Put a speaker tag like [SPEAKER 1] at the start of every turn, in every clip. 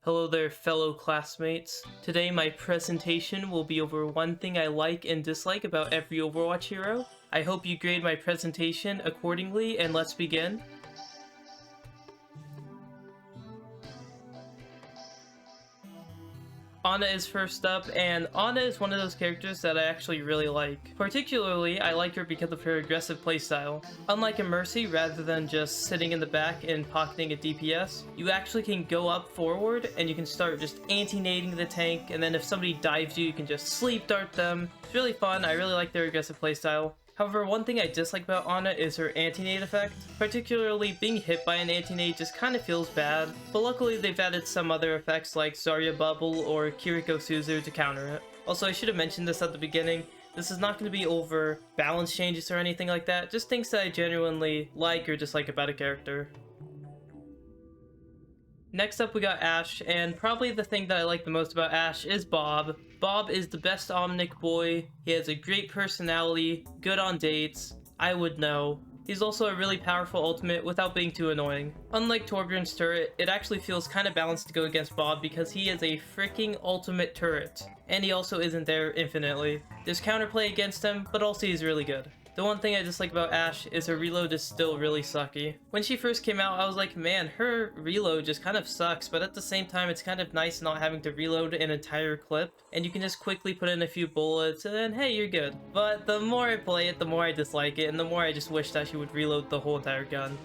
[SPEAKER 1] Hello there, fellow classmates. Today my presentation will be over one thing I like and dislike about every Overwatch hero. I hope you grade my presentation accordingly, and let's begin. Ana is first up, and Ana is one of those characters that I actually really like. Particularly, I like her because of her aggressive playstyle. Unlike a Mercy, rather than just sitting in the back and pocketing a DPS, you actually can go up forward and you can start just anti-nading the tank, and then if somebody dives you, you can just sleep dart them. It's really fun. I really like their aggressive playstyle. However, one thing I dislike about Ana is her anti-nade effect. Particularly, being hit by an anti-nade just kind of feels bad, but luckily they've added some other effects like Zarya Bubble or Kiriko Suzu to counter it. Also, I should have mentioned this at the beginning, this is not going to be over balance changes or anything like that, just things that I genuinely like or dislike about a character. Next up we got Ashe, and probably the thing that I like the most about Ashe is Bob. Bob is the best Omnic boy, he has a great personality, good on dates, I would know. He's also a really powerful ultimate without being too annoying. Unlike Torbjorn's turret, it actually feels kind of balanced to go against Bob because he is a freaking ultimate turret, and he also isn't there infinitely. There's counterplay against him, but also he's really good. The one thing I dislike about Ashe is her reload is still really sucky. When she first came out, I was like, man, her reload just kind of sucks, but at the same time, it's kind of nice not having to reload an entire clip, and you can just quickly put in a few bullets, and then, hey, you're good. But the more I play it, the more I dislike it, and the more I just wish that she would reload the whole entire gun.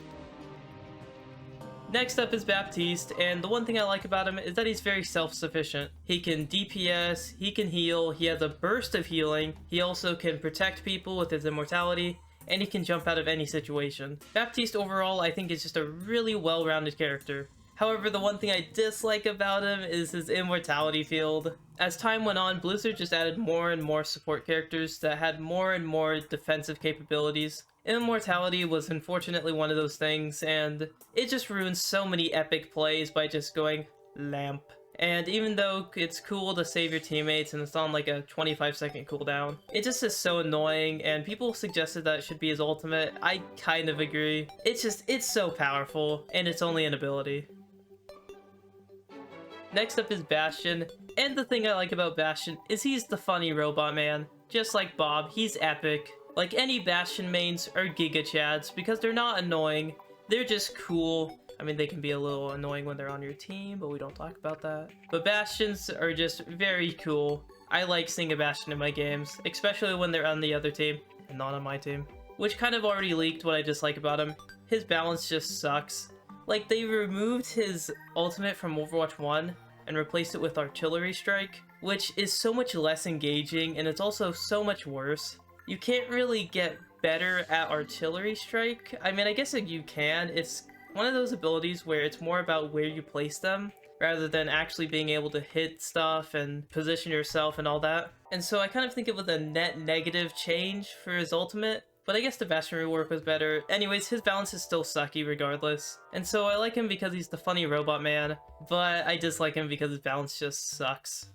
[SPEAKER 1] Next up is Baptiste, and the one thing I like about him is that he's very self-sufficient. He can DPS, he can heal, he has a burst of healing, he also can protect people with his immortality, and he can jump out of any situation. Baptiste overall I think is just a really well-rounded character. However, the one thing I dislike about him is his immortality field. As time went on, Blizzard just added more and more support characters that had more and more defensive capabilities. Immortality was unfortunately one of those things, and it just ruins so many epic plays by just going lamp. And even though it's cool to save your teammates and it's on like a 25-second cooldown, it just is so annoying, and people suggested that it should be his ultimate. I kind of agree. It's so powerful, and it's only an ability. Next up is Bastion, and the thing I like about Bastion is he's the funny robot man. Just like Bob, he's epic. Like any Bastion mains are Giga Chads because they're not annoying, they're just cool. I mean, they can be a little annoying when they're on your team, but we don't talk about that. But Bastions are just very cool. I like seeing a Bastion in my games, especially when they're on the other team and not on my team. Which kind of already leaked what I dislike about him. His balance just sucks. Like, they removed his ultimate from Overwatch 1 and replaced it with Artillery Strike, which is so much less engaging, and it's also so much worse. You can't really get better at Artillery Strike. I mean, I guess you can. It's one of those abilities where it's more about where you place them, rather than actually being able to hit stuff and position yourself and all that. And so I kind of think it was a net negative change for his ultimate, but I guess the Bastion rework was better. Anyways, his balance is still sucky regardless. And so I like him because he's the funny robot man, but I dislike him because his balance just sucks.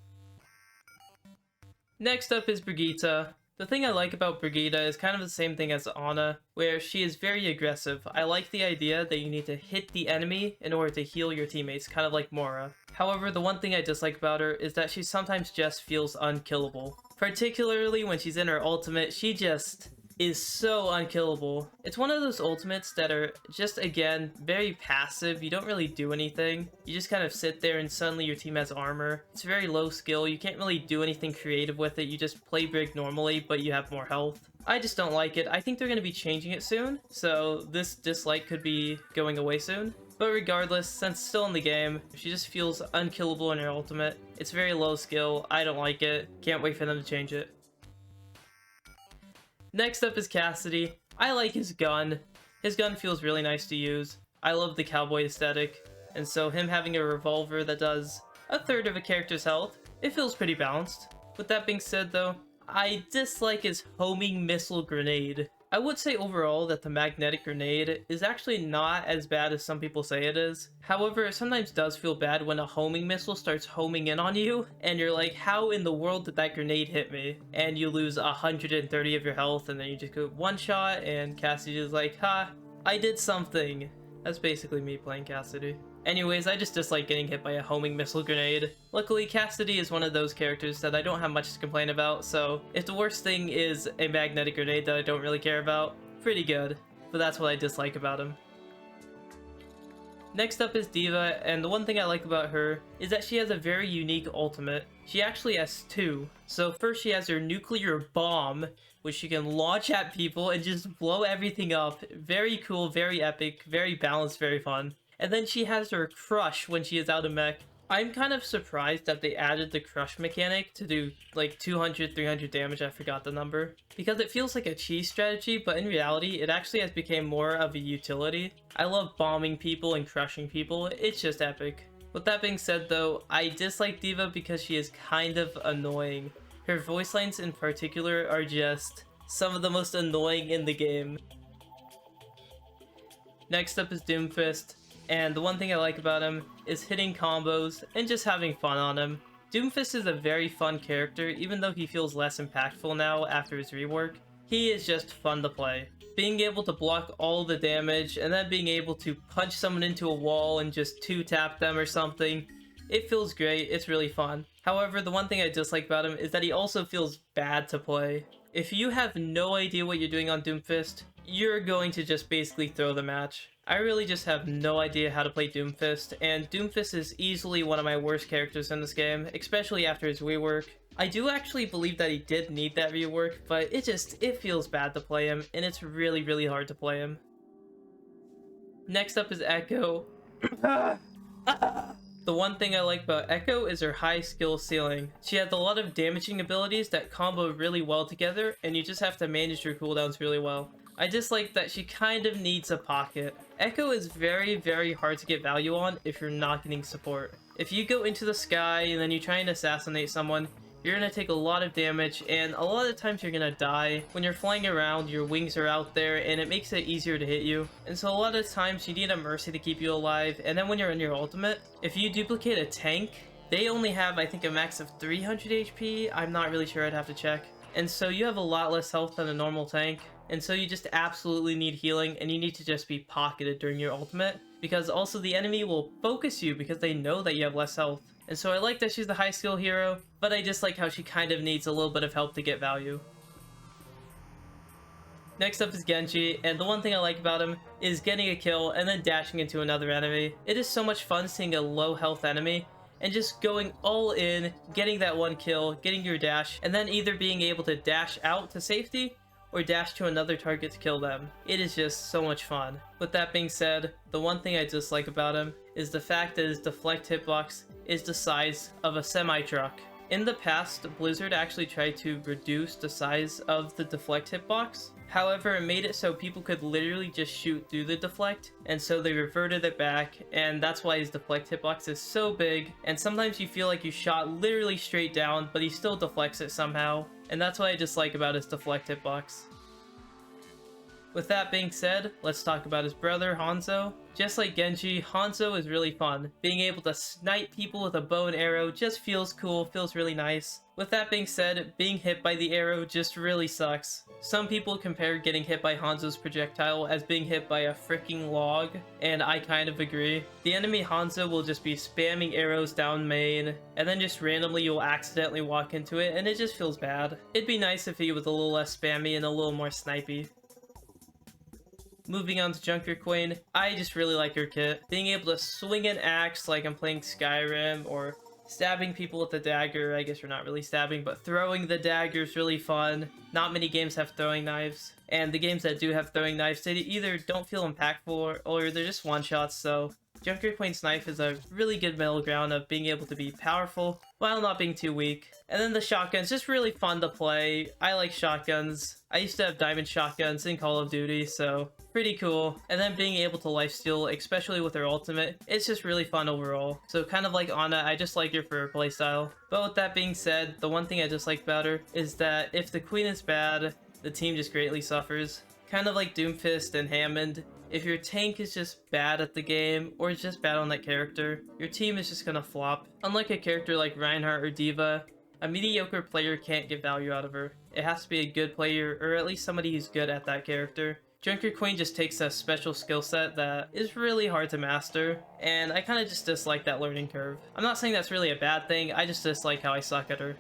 [SPEAKER 1] Next up is Brigitte. The thing I like about Brigitte is kind of the same thing as Ana, where she is very aggressive. I like the idea that you need to hit the enemy in order to heal your teammates, kind of like Moira. However, the one thing I dislike about her is that she sometimes just feels unkillable. Particularly when she's in her ultimate, she just is so unkillable. It's one of those ultimates that are just, again, very passive. You don't really do anything. You just kind of sit there and suddenly your team has armor. It's very low skill. You can't really do anything creative with it. You just play Brig normally, but you have more health. I just don't like it. I think they're going to be changing it soon, so this dislike could be going away soon. But regardless, since it's still in the game, she just feels unkillable in her ultimate. It's very low skill. I don't like it. Can't wait for them to change it. Next up is Cassidy. I like his gun. His gun feels really nice to use. I love the cowboy aesthetic, and so him having a revolver that does a third of a character's health, it feels pretty balanced. With that being said though, I dislike his homing missile grenade. I would say overall that the magnetic grenade is actually not as bad as some people say it is. However, it sometimes does feel bad when a homing missile starts homing in on you, and you're like, how in the world did that grenade hit me? And you lose 130 of your health, and then you just go one shot, and Cassidy is like, ha, I did something. That's basically me playing Cassidy. Anyways, I just dislike getting hit by a homing missile grenade. Luckily, Cassidy is one of those characters that I don't have much to complain about, so if the worst thing is a magnetic grenade that I don't really care about, pretty good. But that's what I dislike about him. Next up is D.va, and the one thing I like about her is that she has a very unique ultimate. She actually has two. So first she has her nuclear bomb, which she can launch at people and just blow everything up. Very cool, very epic, very balanced, very fun. And then she has her crush when she is out of mech. I'm kind of surprised that they added the crush mechanic to do like 200, 300 damage, I forgot the number. Because it feels like a cheese strategy, but in reality, it actually has become more of a utility. I love bombing people and crushing people, it's just epic. With that being said though, I dislike D.va because she is kind of annoying. Her voice lines in particular are just some of the most annoying in the game. Next up is Doomfist. And the one thing I like about him is hitting combos and just having fun on him. Doomfist is a very fun character, even though he feels less impactful now after his rework. He is just fun to play. Being able to block all the damage and then being able to punch someone into a wall and just 2-tap them or something, it feels great, it's really fun. However, the one thing I dislike about him is that he also feels bad to play. If you have no idea what you're doing on Doomfist, you're going to just basically throw the match. I really just have no idea how to play Doomfist, and Doomfist is easily one of my worst characters in this game, especially after his rework. I do actually believe that he did need that rework, but it feels bad to play him, and it's really, really hard to play him. Next up is Echo. The one thing I like about Echo is her high skill ceiling. She has a lot of damaging abilities that combo really well together, and you just have to manage your cooldowns really well. I dislike that she kind of needs a pocket. Echo is very, very hard to get value on if you're not getting support. If you go into the sky and then you try and assassinate someone, you're gonna take a lot of damage, and a lot of times you're gonna die. When you're flying around, your wings are out there, and it makes it easier to hit you. And so a lot of times you need a Mercy to keep you alive, and then when you're in your ultimate, if you duplicate a tank, they only have, I think, a max of 300 HP. I'm not really sure, I'd have to check. And so you have a lot less health than a normal tank. And so you just absolutely need healing, and you need to just be pocketed during your ultimate, because also the enemy will focus you because they know that you have less health. And so I like that she's the high skill hero, but I dislike how she kind of needs a little bit of help to get value. Next up is Genji, and the one thing I like about him is getting a kill and then dashing into another enemy. It is so much fun seeing a low health enemy and just going all in, getting that one kill, getting your dash, and then either being able to dash out to safety or dash to another target to kill them. It is just so much fun. With that being said, the one thing I dislike about him is the fact that his deflect hitbox is the size of a semi-truck. In the past, Blizzard actually tried to reduce the size of the deflect hitbox. However, it made it so people could literally just shoot through the deflect, and so they reverted it back, and that's why his deflect hitbox is so big, and sometimes you feel like you shot literally straight down, but he still deflects it somehow, and that's what I dislike about his deflect hitbox. With that being said, let's talk about his brother, Hanzo. Just like Genji, Hanzo is really fun. Being able to snipe people with a bow and arrow just feels cool, feels really nice. With that being said, being hit by the arrow just really sucks. Some people compare getting hit by Hanzo's projectile as being hit by a freaking log, and I kind of agree. The enemy Hanzo will just be spamming arrows down main, and then just randomly you'll accidentally walk into it, and it just feels bad. It'd be nice if he was a little less spammy and a little more snipey. Moving on to Junkrat Queen, I just really like her kit. Being able to swing an axe like I'm playing Skyrim, or stabbing people with the dagger. I guess you're not really stabbing, but throwing the dagger is really fun. Not many games have throwing knives, and the games that do have throwing knives, they either don't feel impactful or they're just one-shots, so Junkrat Queen's knife is a really good middle ground of being able to be powerful while not being too weak. And then the shotgun's just really fun to play. I like shotguns. I used to have diamond shotguns in Call of Duty, so pretty cool. And then being able to lifesteal, especially with her ultimate, it's just really fun overall. So kind of like Ana, I just like her for her playstyle. But with that being said, the one thing I dislike about her is that if the queen is bad, the team just greatly suffers. Kind of like Doomfist and Hammond. If your tank is just bad at the game, or is just bad on that character, your team is just gonna flop. Unlike a character like Reinhardt or D.va, a mediocre player can't get value out of her. It has to be a good player, or at least somebody who's good at that character. Junker Queen just takes a special skill set that is really hard to master, and I kind of just dislike that learning curve. I'm not saying that's really a bad thing, I just dislike how I suck at her.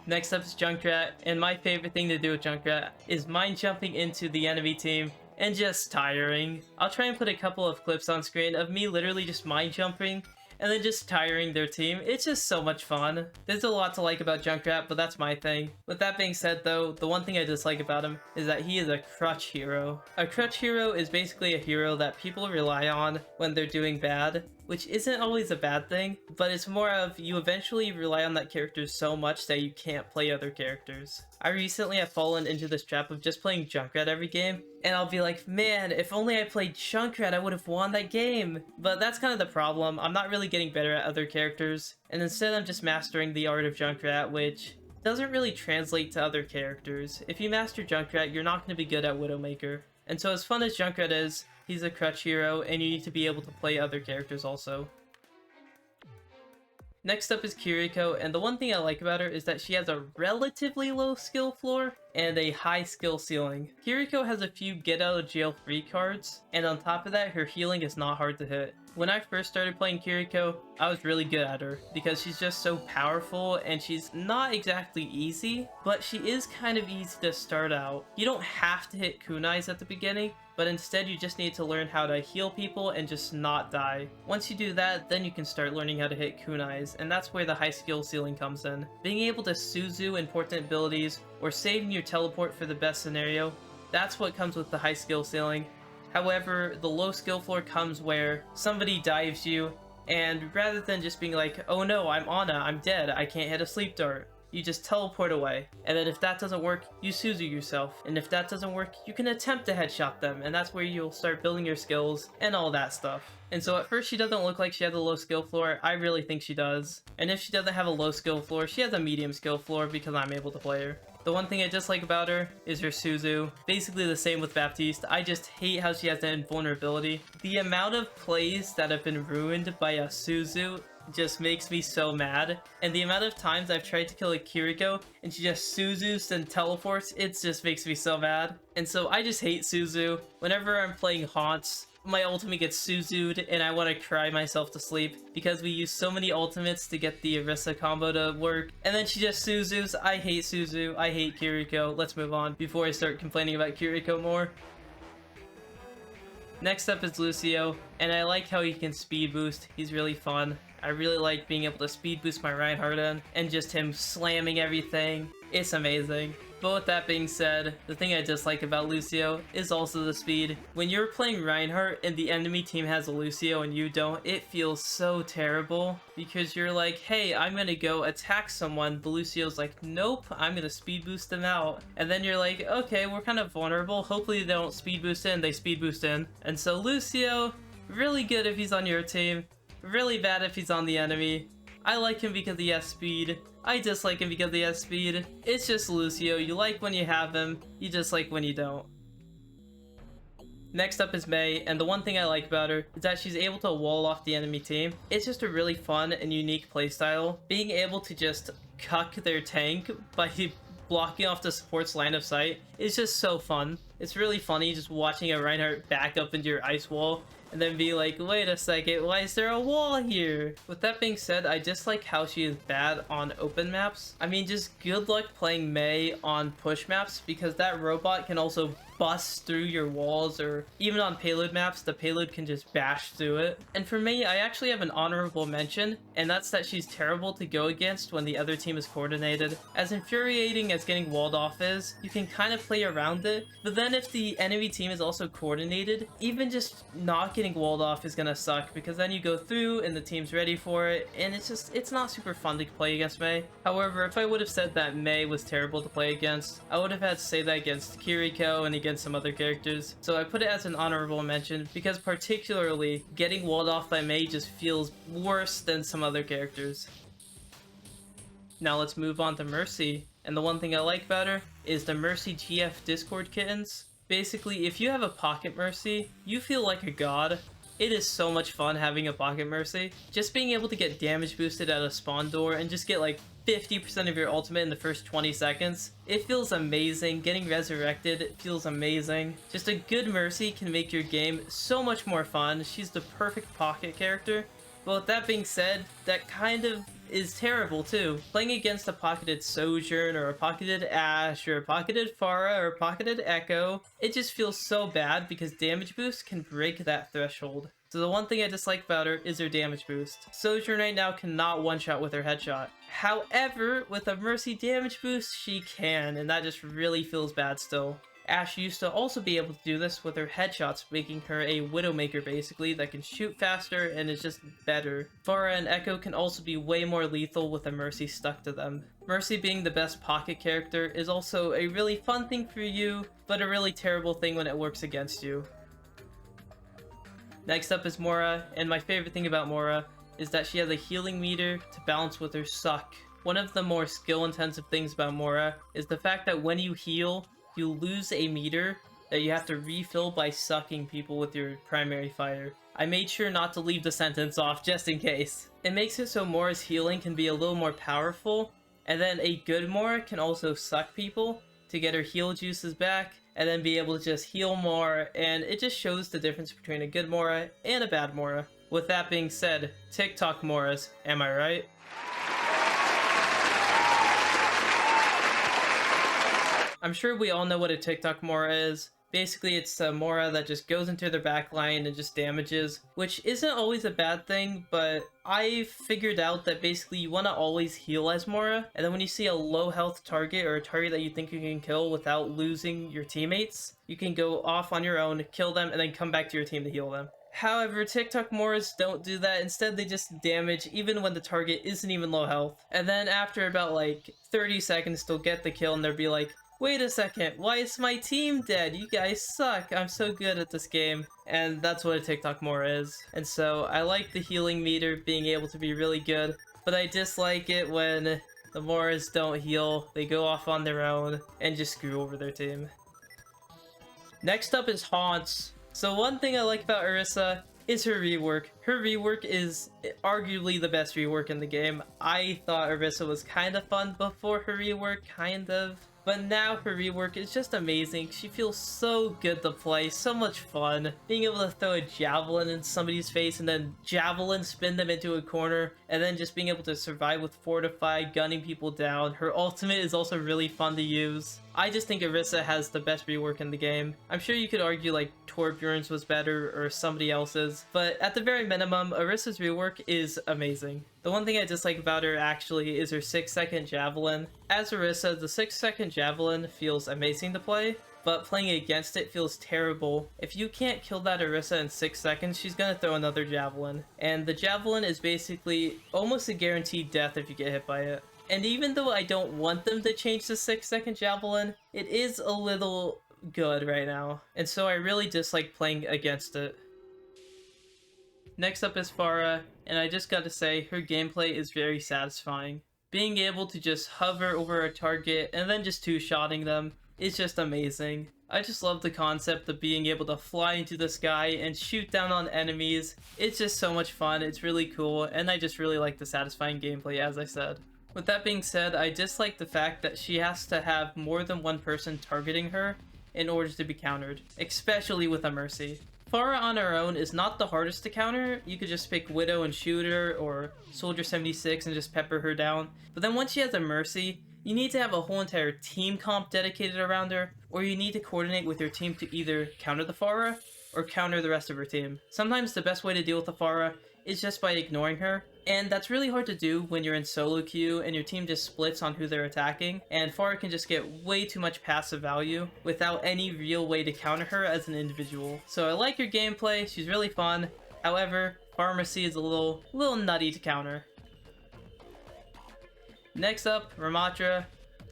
[SPEAKER 1] Next up is Junkrat, and my favorite thing to do with Junkrat is mind jumping into the enemy team and just tiring. I'll try and put a couple of clips on screen of me literally just mind jumping and then just tiring their team. It's just so much fun. There's a lot to like about Junkrat, but that's my thing. With that being said though, the one thing I dislike about him is that he is a crutch hero. A crutch hero is basically a hero that people rely on when they're doing bad, which isn't always a bad thing, but it's more of you eventually rely on that character so much that you can't play other characters. I recently have fallen into this trap of just playing Junkrat every game, and I'll be like, man, if only I played Junkrat, I would have won that game. But that's kind of the problem. I'm not really getting better at other characters, and instead I'm just mastering the art of Junkrat, which doesn't really translate to other characters. If you master Junkrat, you're not going to be good at Widowmaker. And so as fun as Junkrat is, he's a crutch hero, and you need to be able to play other characters also. Next up is Kiriko, and the one thing I like about her is that she has a relatively low skill floor and a high skill ceiling. Kiriko has a few get out of jail free cards, and on top of that, her healing is not hard to hit. When I first started playing Kiriko, I was really good at her because she's just so powerful and she's not exactly easy, but she is kind of easy to start out. You don't have to hit kunais at the beginning, but instead you just need to learn how to heal people and just not die. Once you do that, then you can start learning how to hit kunais, and that's where the high skill ceiling comes in. Being able to Suzu important abilities or saving your teleport for the best scenario, that's what comes with the high skill ceiling. However, the low skill floor comes where somebody dives you, and rather than just being like, oh no, I'm Ana, I'm dead, I can't hit a sleep dart, you just teleport away. And then if that doesn't work, you Suzu yourself. And if that doesn't work, you can attempt to headshot them, and that's where you'll start building your skills and all that stuff. And so at first she doesn't look like she has a low skill floor. I really think she does. And if she doesn't have a low skill floor, she has a medium skill floor because I'm able to play her. The one thing I dislike about her is her Suzu. Basically the same with Baptiste. I just hate how she has that invulnerability. The amount of plays that have been ruined by a Suzu just makes me so mad. And the amount of times I've tried to kill a Kiriko and she just Suzus and teleports, it just makes me so mad. And so I just hate Suzu. Whenever I'm playing Haunts, my ultimate gets Suzu'd and I want to cry myself to sleep because we use so many ultimates to get the Orisa combo to work, and then she just Suzus. I hate Suzu. I hate Kiriko. Let's move on before I start complaining about Kiriko more. Next up is Lucio, and I like how he can speed boost. He's really fun. I really like being able to speed boost my Reinhardt in, and just him slamming everything. It's amazing. But with that being said, the thing I dislike about Lucio is also the speed. When you're playing Reinhardt and the enemy team has a Lucio and you don't, it feels so terrible. Because you're like, hey, I'm gonna go attack someone, but Lucio's like, nope, I'm gonna speed boost them out. And then you're like, okay, we're kind of vulnerable, hopefully they don't speed boost in, they speed boost in. And so Lucio, really good if he's on your team, really bad if he's on the enemy. I like him because he has speed. I dislike him because he has speed. It's just Lucio. You like when you have him, you dislike when you don't. Next up is Mei, and the one thing I like about her is that she's able to wall off the enemy team. It's just a really fun and unique playstyle. Being able to just cuck their tank by blocking off the support's line of sight is just so fun. It's really funny just watching a Reinhardt back up into your ice wall and then be like, wait a second, why is there a wall here? With that being said, I dislike how she is bad on open maps. I mean, just good luck playing Mei on push maps because that robot can also bust through your walls, or even on payload maps, the payload can just bash through it. And for me, I actually have an honorable mention, and that's that she's terrible to go against when the other team is coordinated. As infuriating as getting walled off is, you can kind of play around it, but then if the enemy team is also coordinated, even just not getting walled off is gonna suck, because then you go through and the team's ready for it, and it's not super fun to play against Mei. However, if I would have said that Mei was terrible to play against, I would have had to say that against Kiriko and against some other characters. So I put it as an honorable mention because particularly getting walled off by Mei just feels worse than some other characters. Now let's move on to Mercy. And the one thing I like about her is the Mercy GF Discord kittens. Basically, if you have a pocket Mercy, you feel like a god. It is so much fun having a Pocket Mercy. Just being able to get damage boosted at a spawn door and just get like 50% of your ultimate in the first 20 seconds. It feels amazing. Getting resurrected feels amazing. Just a good Mercy can make your game so much more fun. She's the perfect pocket character. But with that being said, that kind of is terrible too. Playing against a pocketed Sojourn or a pocketed Ashe or a pocketed Pharah or a pocketed Echo, it just feels so bad because damage boost can break that threshold. So the one thing I dislike about her is her damage boost. Sojourn right now cannot one-shot with her headshot. However, with a Mercy damage boost, she can, and that just really feels bad still. Ashe used to also be able to do this with her headshots, making her a Widowmaker basically that can shoot faster and is just better. Pharah and Echo can also be way more lethal with a Mercy stuck to them. Mercy being the best pocket character is also a really fun thing for you, but a really terrible thing when it works against you. Next up is Moira, and my favorite thing about Moira is that she has a healing meter to balance with her suck. One of the more skill-intensive things about Moira is the fact that when you heal, you lose a meter that you have to refill by sucking people with your primary fire. I made sure not to leave the sentence off just in case. It makes it so Moira's healing can be a little more powerful, and then a good Moira can also suck people to get her heal juices back, and then be able to just heal more, and it just shows the difference between a good Moira and a bad Moira. With that being said, TikTok Moiras, am I right? I'm sure we all know what a TikTok Moira is. Basically, it's a Moira that just goes into their backline and just damages, which isn't always a bad thing, but I figured out that basically you want to always heal as Moira, and then when you see a low health target or a target that you think you can kill without losing your teammates, you can go off on your own, kill them, and then come back to your team to heal them. However, TikTok Moiras don't do that. Instead, they just damage even when the target isn't even low health. And then after about like 30 seconds, they'll get the kill and they'll be like, wait a second, why is my team dead? You guys suck. I'm so good at this game. And that's what a TikTok Moira is. And so I like the healing meter being able to be really good, but I dislike it when the Moiras don't heal. They go off on their own and just screw over their team. Next up is Haunts. So one thing I like about Orisa is her rework. Her rework is arguably the best rework in the game. I thought Orisa was kind of fun before her rework, kind of. But now her rework is just amazing. She feels so good to play, so much fun. Being able to throw a javelin in somebody's face and then javelin spin them into a corner, and then just being able to survive with Fortify, gunning people down. Her ultimate is also really fun to use. I just think Orisa has the best rework in the game. I'm sure you could argue like Torbjorn's was better or somebody else's, but at the very minimum, Orisa's rework is amazing. The one thing I dislike about her actually is her 6-second javelin. As Orisa, the 6-second javelin feels amazing to play, but playing against it feels terrible. If you can't kill that Orisa in 6 seconds, she's gonna throw another javelin. And the javelin is basically almost a guaranteed death if you get hit by it. And even though I don't want them to change the 6-second javelin, it is a little good right now. And so I really dislike playing against it. Next up is Pharah, and I just gotta say, her gameplay is very satisfying. Being able to just hover over a target and then just two-shotting them is just amazing. I just love the concept of being able to fly into the sky and shoot down on enemies. It's just so much fun, it's really cool, and I just really like the satisfying gameplay, as I said. With that being said, I dislike the fact that she has to have more than one person targeting her in order to be countered, especially with a Mercy. Pharah on her own is not the hardest to counter. You could just pick Widow and shoot her, or Soldier 76 and just pepper her down. But then once she has a Mercy, you need to have a whole entire team comp dedicated around her, or you need to coordinate with your team to either counter the Pharah or counter the rest of her team. Sometimes the best way to deal with the Pharah is just by ignoring her, and that's really hard to do when you're in solo queue and your team just splits on who they're attacking, and Pharah can just get way too much passive value without any real way to counter her as an individual. So I like her gameplay, she's really fun. However, Pharmacy is a little nutty to counter. Next up, Ramattra.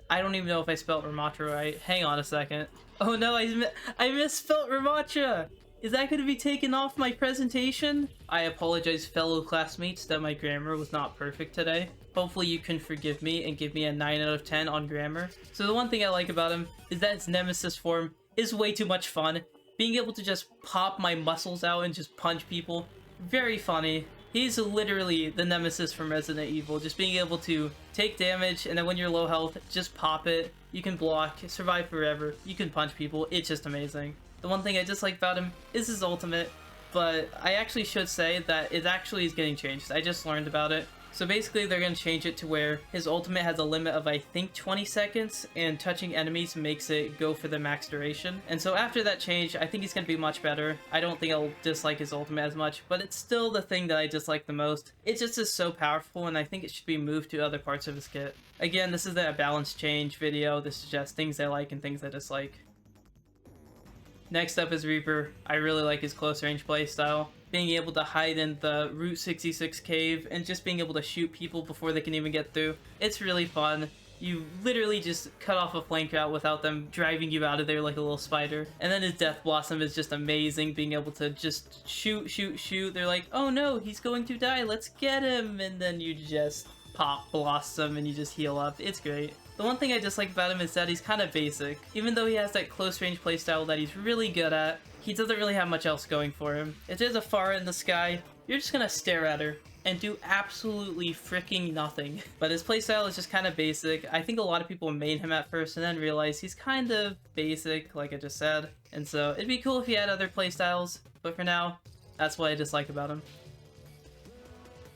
[SPEAKER 1] I don't even know if I spelled Ramattra right. Hang on a second. Oh no, I misspelled Ramattra! Is that going to be taken off my presentation? I apologize, fellow classmates, that my grammar was not perfect today. Hopefully you can forgive me and give me a 9 out of 10 on grammar. So the one thing I like about him is that its Nemesis form is way too much fun. Being able to just pop my muscles out and just punch people, very funny. He's literally the nemesis from Resident Evil, just being able to take damage, and then when you're low health, just pop it. You can block, survive forever, you can punch people, it's just amazing. The one thing I dislike about him is his ultimate, but I actually should say that it actually is getting changed. I just learned about it. So basically they're going to change it to where his ultimate has a limit of I think 20 seconds, and touching enemies makes it go for the max duration. And so after that change, I think he's going to be much better. I don't think I'll dislike his ultimate as much, but it's still the thing that I dislike the most. It just is so powerful, and I think it should be moved to other parts of his kit. Again, this isn't a balance change video, this is just things I like and things I dislike. Next up is Reaper. I really like his close range playstyle. Being able to hide in the Route 66 cave and just being able to shoot people before they can even get through. It's really fun. You literally just cut off a flank route without them driving you out of there like a little spider. And then his Death Blossom is just amazing, being able to just shoot. They're like, oh no, he's going to die, let's get him! And then you just pop Blossom and you just heal up. It's great. The one thing I dislike about him is that he's kind of basic. Even though he has that close range playstyle that he's really good at, he doesn't really have much else going for him. If there's a Pharah in the sky, you're just gonna stare at her and do absolutely freaking nothing. But his playstyle is just kind of basic. I think a lot of people main him at first and then realize he's kind of basic, like I just said. And so it'd be cool if he had other playstyles, but for now, that's what I dislike about him.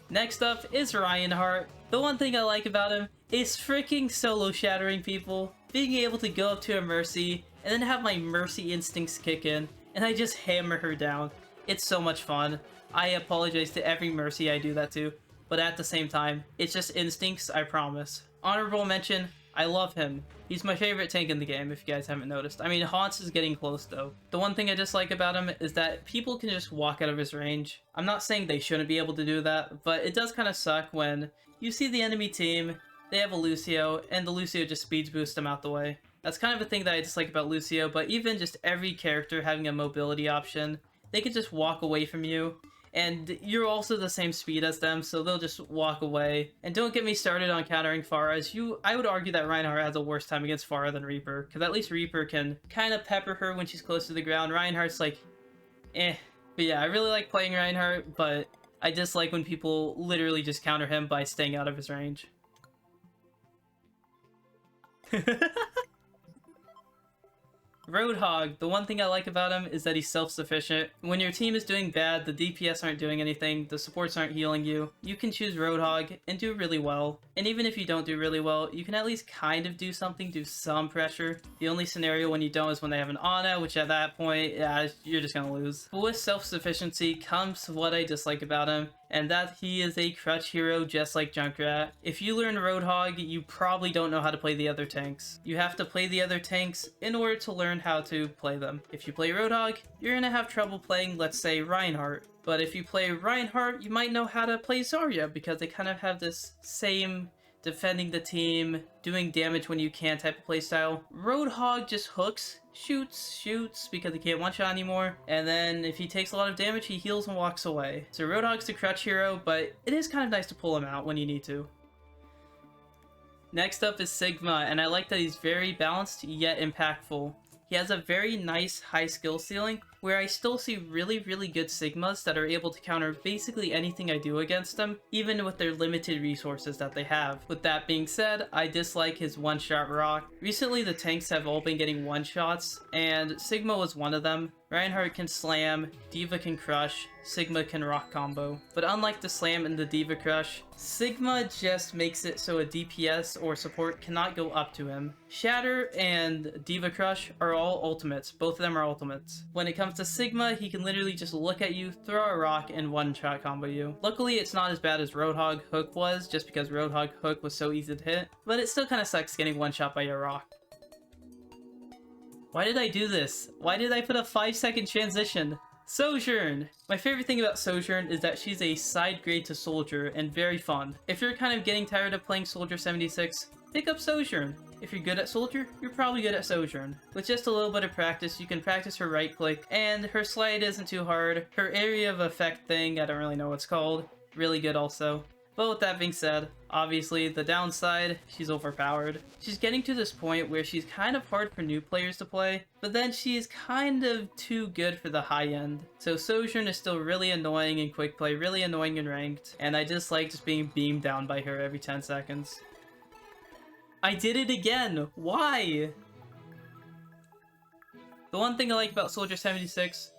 [SPEAKER 1] Next up is Reinhardt. The one thing I like about him is freaking solo shattering people. Being able to go up to a Mercy and then have my Mercy instincts kick in and I just hammer her down. It's so much fun. I apologize to every Mercy I do that to, but at the same time, it's just instincts, I promise. Honorable mention, I love him. He's my favorite tank in the game, if you guys haven't noticed. I mean, Haunts is getting close, though. The one thing I dislike about him is that people can just walk out of his range. I'm not saying they shouldn't be able to do that, but it does kind of suck when you see the enemy team, they have a Lucio, and the Lucio just speeds boost them out the way. That's kind of a thing that I dislike about Lucio, but even just every character having a mobility option, they can just walk away from you. And you're also the same speed as them, so they'll just walk away. And don't get me started on countering Pharah. I would argue that Reinhardt has a worse time against Pharah than Reaper, because at least Reaper can kind of pepper her when she's close to the ground. Reinhardt's like, eh. But yeah, I really like playing Reinhardt, but I dislike when people literally just counter him by staying out of his range. Roadhog, the one thing I like about him is that he's self-sufficient. When your team is doing bad, the DPS aren't doing anything, the supports aren't healing you, you can choose Roadhog and do really well. And even if you don't do really well, you can at least kind of do something, do some pressure. The only scenario when you don't is when they have an Ana, which at that point, yeah, you're just gonna lose. But with self-sufficiency comes what I dislike about him, and that he is a crutch hero just like Junkrat. If you learn Roadhog, you probably don't know how to play the other tanks. You have to play the other tanks in order to learn how to play them. If you play Roadhog, you're gonna have trouble playing, let's say, Reinhardt. But if you play Reinhardt, you might know how to play Zarya, because they kind of have this same defending the team, doing damage when you can type of playstyle. Roadhog just hooks, shoots, because he can't one-shot anymore, and then if he takes a lot of damage, he heals and walks away. So Roadhog's the crutch hero, but it is kind of nice to pull him out when you need to. Next up is Sigma, and I like that he's very balanced yet impactful. He has a very nice high skill ceiling, where I still see really good Sigmas that are able to counter basically anything I do against them, even with their limited resources that they have. With that being said, I dislike his one-shot rock. Recently the tanks have all been getting one-shots, and Sigma was one of them. Reinhardt can slam, D.Va can crush, Sigma can rock combo. But unlike the slam and the D.Va crush, Sigma just makes it so a DPS or support cannot go up to him. Shatter and D.Va crush are all ultimates, both of them are ultimates. When it comes to Sigma, he can literally just look at you, throw a rock, and one-shot combo you. Luckily, it's not as bad as Roadhog Hook was, just because Roadhog Hook was so easy to hit, but it still kind of sucks getting one-shot by a rock. Why did I do this? Why did I put a 5-second transition? Sojourn! My favorite thing about Sojourn is that she's a side grade to Soldier and very fun. If you're kind of getting tired of playing Soldier 76, pick up Sojourn. If you're good at Soldier, you're probably good at Sojourn. With just a little bit of practice, you can practice her right click, and her slide isn't too hard. Her area of effect thing, I don't really know what it's called, really good also. But with that being said, obviously the downside, she's overpowered. She's getting to this point where she's kind of hard for new players to play, but then she's kind of too good for the high end. So Sojourn is still really annoying in quick play, really annoying in ranked, and I just like just being beamed down by her every 10 seconds. I did it again! Why? The one thing I like about Soldier 76,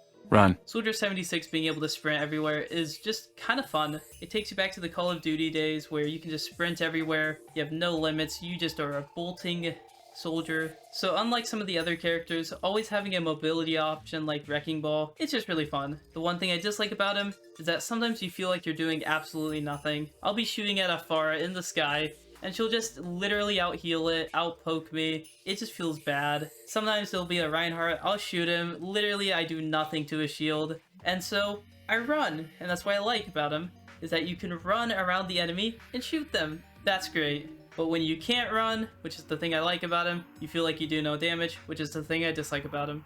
[SPEAKER 1] Soldier 76 being able to sprint everywhere is just kind of fun. It takes you back to the Call of Duty days where you can just sprint everywhere, you have no limits, you just are a bolting soldier. So unlike some of the other characters, always having a mobility option like Wrecking Ball, it's just really fun. The one thing I dislike about him is that sometimes you feel like you're doing absolutely nothing. I'll be shooting at a Pharah in the sky, and she'll just literally out-heal it, out-poke me. It just feels bad. Sometimes there'll be a Reinhardt, I'll shoot him, literally I do nothing to his shield. And so, I run, and that's what I like about him, is that you can run around the enemy and shoot them. That's great. But when you can't run, which is the thing I like about him, you feel like you do no damage, which is the thing I dislike about him.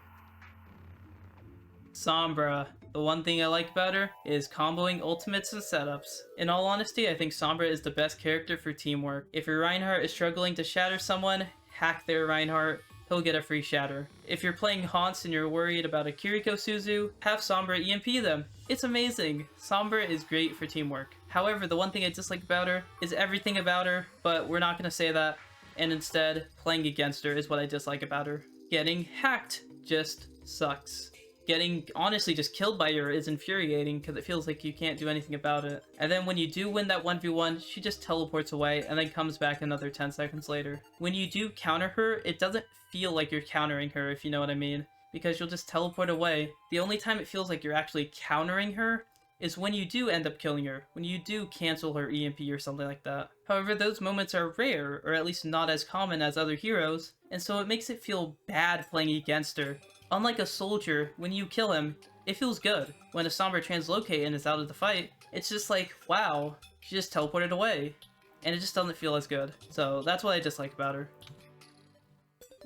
[SPEAKER 1] Sombra. The one thing I like about her is comboing ultimates and setups. In all honesty, I think Sombra is the best character for teamwork. If your Reinhardt is struggling to shatter someone, hack their Reinhardt, he'll get a free shatter. If you're playing Haunts and you're worried about a Kiriko Suzu, have Sombra EMP them. It's amazing. Sombra is great for teamwork. However, the one thing I dislike about her is everything about her, but we're not going to say that. And instead, playing against her is what I dislike about her. Getting hacked just sucks. Getting, honestly, just killed by her is infuriating because it feels like you can't do anything about it. And then when you do win that 1v1, she just teleports away and then comes back another 10 seconds later. When you do counter her, it doesn't feel like you're countering her, if you know what I mean, because you'll just teleport away. The only time it feels like you're actually countering her is when you do end up killing her, when you do cancel her EMP or something like that. However, those moments are rare, or at least not as common as other heroes, and so it makes it feel bad playing against her. Unlike a soldier, when you kill him, it feels good. When a Sombra translocate and is out of the fight, it's just like, wow, she just teleported away. And it just doesn't feel as good. So that's what I dislike about her.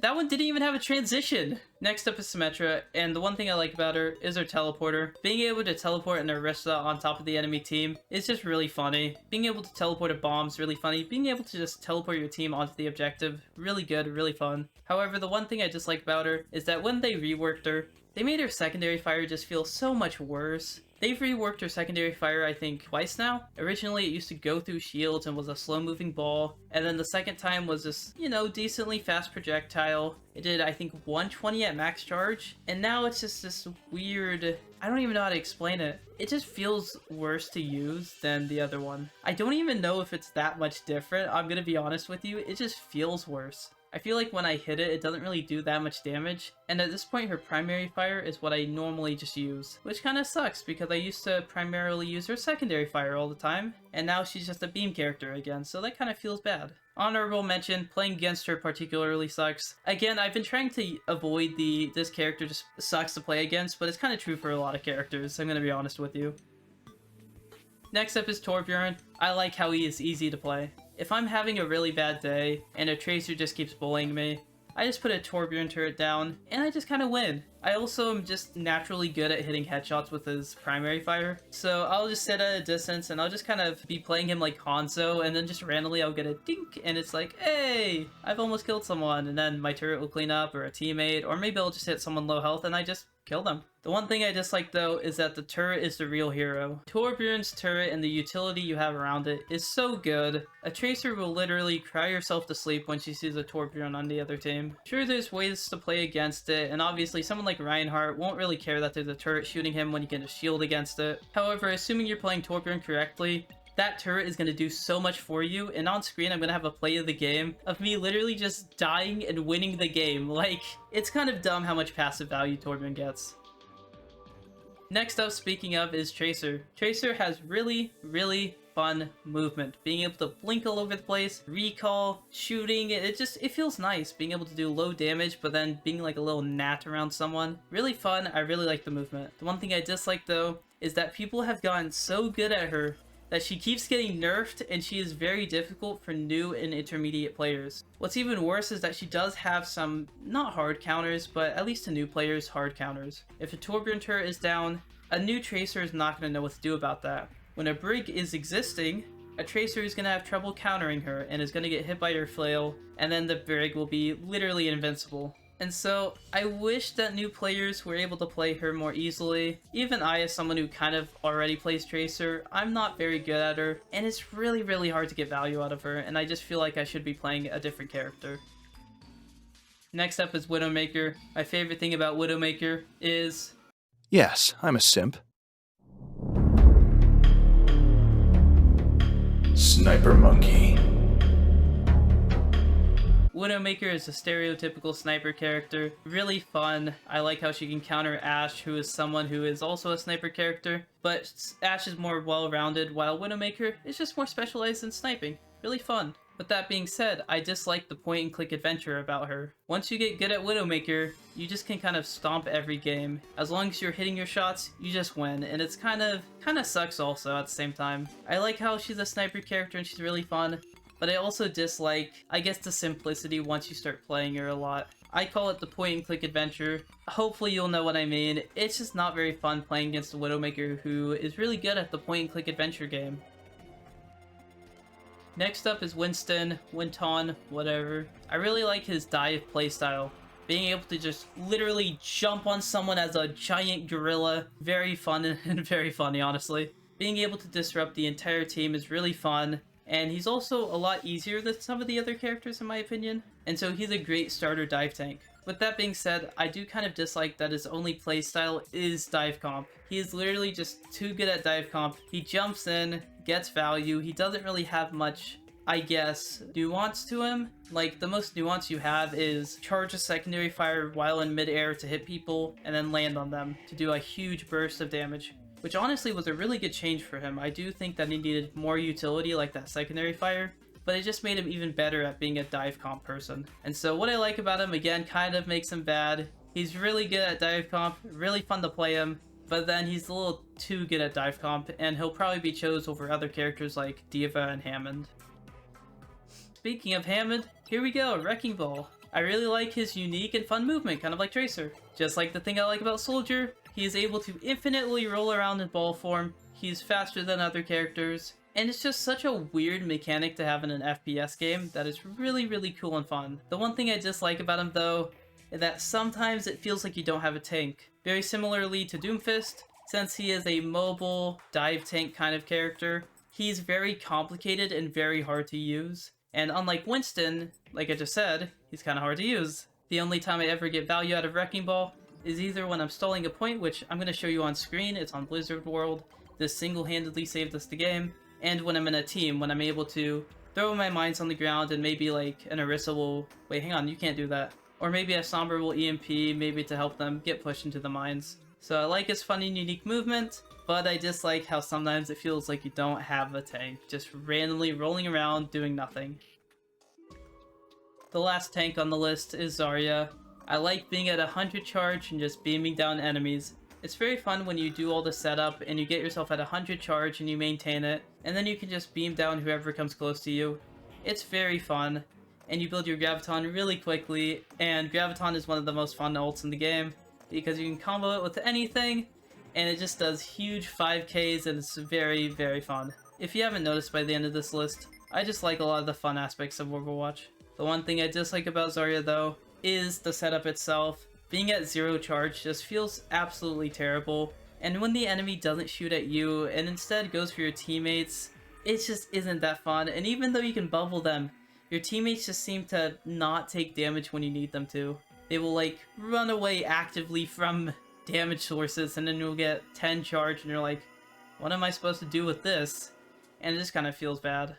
[SPEAKER 1] That one didn't even have a transition! Next up is Symmetra, and the one thing I like about her is her teleporter. Being able to teleport an Orisa on top of the enemy team is just really funny. Being able to teleport a bomb is really funny. Being able to just teleport your team onto the objective, really good, really fun. However, the one thing I dislike about her is that when they reworked her, they made her secondary fire just feel so much worse. They've reworked her secondary fire, I think, twice now. Originally, it used to go through shields and was a slow-moving ball. And then the second time was this, you know, decently fast projectile. It did, I think, 120 at max charge. And now it's just this weird... I don't even know how to explain it. It just feels worse to use than the other one. I don't even know if it's that much different, I'm gonna be honest with you. It just feels worse. I feel like when I hit it, it doesn't really do that much damage, and at this point her primary fire is what I normally just use, which kind of sucks because I used to primarily use her secondary fire all the time, and now she's just a beam character again, so that kind of feels bad. Honorable mention, playing against her particularly sucks. Again, I've been trying to avoid this character just sucks to play against, but it's kind of true for a lot of characters, I'm gonna be honest with you. Next up is Torbjorn. I like how he is easy to play. If I'm having a really bad day, and a Tracer just keeps bullying me, I just put a Torbjorn turret down, and I just kind of win. I also am just naturally good at hitting headshots with his primary fire, so I'll just sit at a distance, and I'll just kind of be playing him like Hanzo, and then just randomly I'll get a dink, and it's like, hey, I've almost killed someone, and then my turret will clean up, or a teammate, or maybe I'll just hit someone low health, and I just kill them. The one thing I dislike though is that the turret is the real hero. Torbjorn's turret and the utility you have around it is so good. A Tracer will literally cry herself to sleep when she sees a Torbjorn on the other team. Sure, there's ways to play against it, and obviously someone like Reinhardt won't really care that there's a turret shooting him when you get a shield against it. However, assuming you're playing Torbjorn correctly, that turret is going to do so much for you, and on screen I'm going to have a play of the game of me literally just dying and winning the game. Like, it's kind of dumb how much passive value Torbjorn gets. Next up, speaking of, is Tracer. Tracer has really, really fun movement. Being able to blink all over the place, recall, shooting, it feels nice being able to do low damage but then being like a little gnat around someone. Really fun, I really like the movement. The one thing I dislike though is that people have gotten so good at her that she keeps getting nerfed and she is very difficult for new and intermediate players. What's even worse is that she does have some, not hard counters, but at least to new players, hard counters. If a Torbjorn turret is down, a new Tracer is not going to know what to do about that. When a Brig is existing, a Tracer is going to have trouble countering her and is going to get hit by her flail, and then the Brig will be literally invincible. And so, I wish that new players were able to play her more easily. Even I, as someone who kind of already plays Tracer, I'm not very good at her, and it's really hard to get value out of her, and I just feel like I should be playing a different character. Next up is Widowmaker. My favorite thing about Widowmaker is...
[SPEAKER 2] Yes, I'm a simp. Sniper Monkey.
[SPEAKER 1] Widowmaker is a stereotypical sniper character, really fun. I like how she can counter Ashe, who is someone who is also a sniper character, but Ashe is more well-rounded, while Widowmaker is just more specialized in sniping. Really fun. With that being said, I dislike the point-and-click adventure about her. Once you get good at Widowmaker, you just can kind of stomp every game. As long as you're hitting your shots, you just win, and it's kind of sucks also at the same time. I like how she's a sniper character and she's really fun, but I also dislike, I guess, the simplicity once you start playing her a lot. I call it the point-and-click adventure. Hopefully you'll know what I mean. It's just not very fun playing against a Widowmaker who is really good at the point-and-click adventure game. Next up is Winston, Winton, whatever. I really like his dive playstyle. Being able to just literally jump on someone as a giant gorilla. Very fun and very funny, honestly. Being able to disrupt the entire team is really fun. And he's also a lot easier than some of the other characters in my opinion. And so he's a great starter dive tank. With that being said, I do kind of dislike that his only playstyle is dive comp. He is literally just too good at dive comp. He jumps in, gets value, he doesn't really have much, I guess, nuance to him. Like, the most nuance you have is charge a secondary fire while in midair to hit people, and then land on them to do a huge burst of damage. Which honestly was a really good change for him. I do think that he needed more utility like that secondary fire, but it just made him even better at being a dive comp person. And so what I like about him, again, kind of makes him bad. He's really good at dive comp, really fun to play him, but then he's a little too good at dive comp, and he'll probably be chose over other characters like D.va and Hammond. Speaking of Hammond, here we go, Wrecking Ball. I really like his unique and fun movement, kind of like Tracer. Just like the thing I like about Soldier, he is able to infinitely roll around in ball form, he's faster than other characters, and it's just such a weird mechanic to have in an FPS game that is really cool and fun. The one thing I dislike about him though, is that sometimes it feels like you don't have a tank. Very similarly to Doomfist, since he is a mobile dive tank kind of character, he's very complicated and very hard to use. And unlike Winston, like I just said, he's kind of hard to use. The only time I ever get value out of Wrecking Ball is either when I'm stalling a point, which I'm going to show you on screen, it's on Blizzard World, this single-handedly saved us the game, and when I'm in a team, when I'm able to throw my mines on the ground and maybe like an Orisa will... Wait, hang on, you can't do that. Or maybe a Sombra will EMP, maybe to help them get pushed into the mines. So I like his fun and unique movement, but I dislike how sometimes it feels like you don't have a tank, just randomly rolling around doing nothing. The last tank on the list is Zarya. I like being at 100 charge and just beaming down enemies. It's very fun when you do all the setup and you get yourself at 100 charge and you maintain it, and then you can just beam down whoever comes close to you. It's very fun, and you build your Graviton really quickly, and Graviton is one of the most fun ults in the game, because you can combo it with anything, and it just does huge 5Ks and it's very fun. If you haven't noticed by the end of this list, I just like a lot of the fun aspects of Overwatch. The one thing I dislike about Zarya though, is the setup itself. Being at 0 charge just feels absolutely terrible, and when the enemy doesn't shoot at you and instead goes for your teammates, it just isn't that fun. And even though you can bubble them, your teammates just seem to not take damage when you need them to. They will like run away actively from damage sources, and then you'll get 10 charge and you're like, what am I supposed to do with this? And it just kind of feels bad.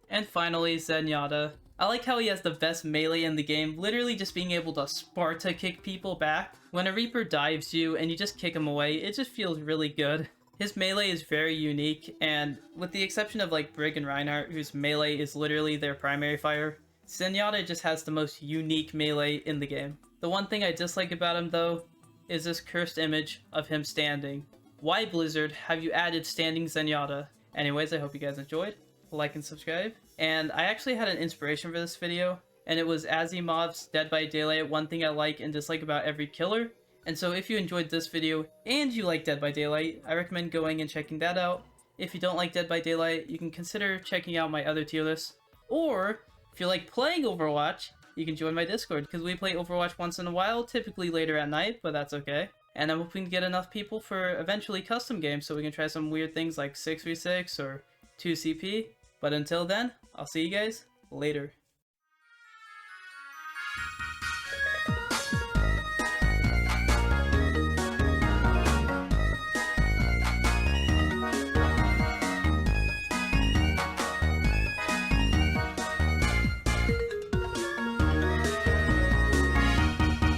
[SPEAKER 1] And finally, Zenyatta. I like how he has the best melee in the game, literally just being able to Sparta kick people back. When a Reaper dives you and you just kick him away, it just feels really good. His melee is very unique, and with the exception of like Brig and Reinhardt, whose melee is literally their primary fire, Zenyatta just has the most unique melee in the game. The one thing I dislike about him though, is this cursed image of him standing. Why, Blizzard, have you added standing Zenyatta? Anyways, I hope you guys enjoyed. Like and subscribe. And I actually had an inspiration for this video, and it was Asimov's Dead by Daylight, one thing I like and dislike about every killer. And so if you enjoyed this video and you like Dead by Daylight, I recommend going and checking that out. If you don't like Dead by Daylight, you can consider checking out my other tier lists. Or, if you like playing Overwatch, you can join my Discord, because we play Overwatch once in a while, typically later at night, but that's okay. And I'm hoping to get enough people for eventually custom games so we can try some weird things like 6v6 or 2CP. But until then, I'll see you guys later.